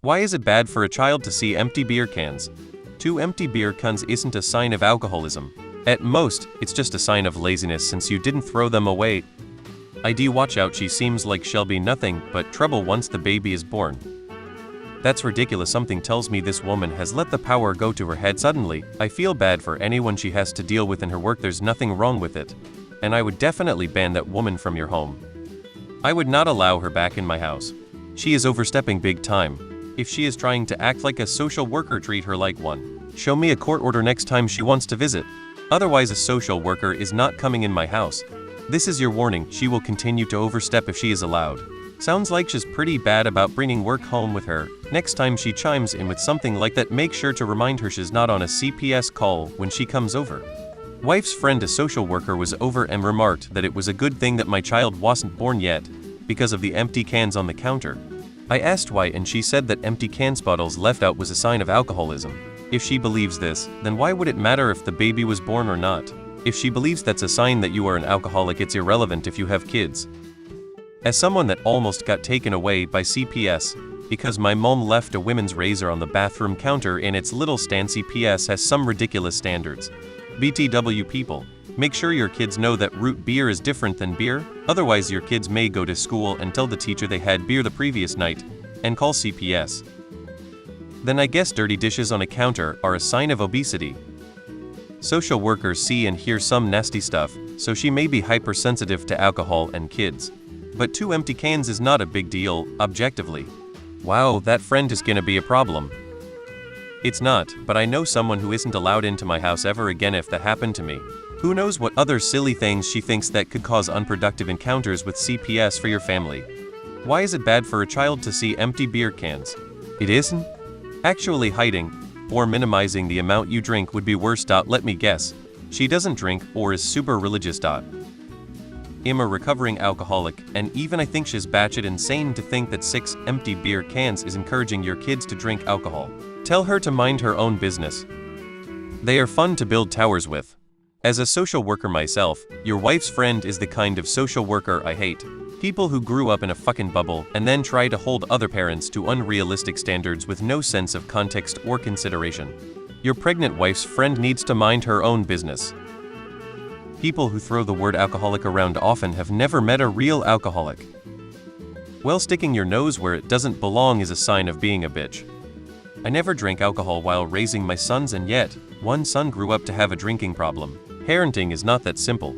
Why is it bad for a child to see empty beer cans? Two empty beer cans isn't a sign of alcoholism. At most, it's just a sign of laziness since you didn't throw them away. ID watch out, she seems like she'll be nothing but trouble once the baby is born. That's ridiculous. Something tells me this woman has let the power go to her head suddenly. I feel bad for anyone she has to deal with in her work. There's nothing wrong with it. And I would definitely ban that woman from your home. I would not allow her back in my house. She is overstepping big time. If she is trying to act like a social worker, treat her like one. Show me a court order next time she wants to visit. Otherwise, a social worker is not coming in my house. This is your warning. She will continue to overstep if she is allowed. Sounds like she's pretty bad about bringing work home with her. Next time she chimes in with something like that, make sure to remind her she's not on a CPS call when she comes over. Wife's friend, a social worker, was over and remarked that it was a good thing that my child wasn't born yet because of the empty cans on the counter. I asked why, and she said that empty cans bottles left out was a sign of alcoholism. If she believes this, then why would it matter if the baby was born or not? If she believes that's a sign that you are an alcoholic, it's irrelevant if you have kids. As someone that almost got taken away by CPS because my mom left a women's razor on the bathroom counter in its little stand, CPS has some ridiculous standards. BTW people, make sure your kids know that root beer is different than beer, otherwise your kids may go to school and tell the teacher they had beer the previous night and call CPS. Then I guess dirty dishes on a counter are a sign of obesity. Social workers see and hear some nasty stuff, so she may be hypersensitive to alcohol and kids. But two empty cans is not a big deal, objectively. Wow, that friend is gonna be a problem. It's not, but I know someone who isn't allowed into my house ever again if that happened to me. Who knows what other silly things she thinks that could cause unproductive encounters with CPS for your family. Why is it bad for a child to see empty beer cans? It isn't? Actually, hiding or minimizing the amount you drink would be worse. Let me guess. She doesn't drink or is super religious. I'm a recovering alcoholic, and even I think she's batshit insane to think that 6 empty beer cans is encouraging your kids to drink alcohol. Tell her to mind her own business. They are fun to build towers with. As a social worker myself, your wife's friend is the kind of social worker I hate. People who grew up in a fucking bubble and then try to hold other parents to unrealistic standards with no sense of context or consideration. Your pregnant wife's friend needs to mind her own business. People who throw the word alcoholic around often have never met a real alcoholic. Well, sticking your nose where it doesn't belong is a sign of being a bitch. I never drank alcohol while raising my sons, and yet, one son grew up to have a drinking problem. Parenting is not that simple.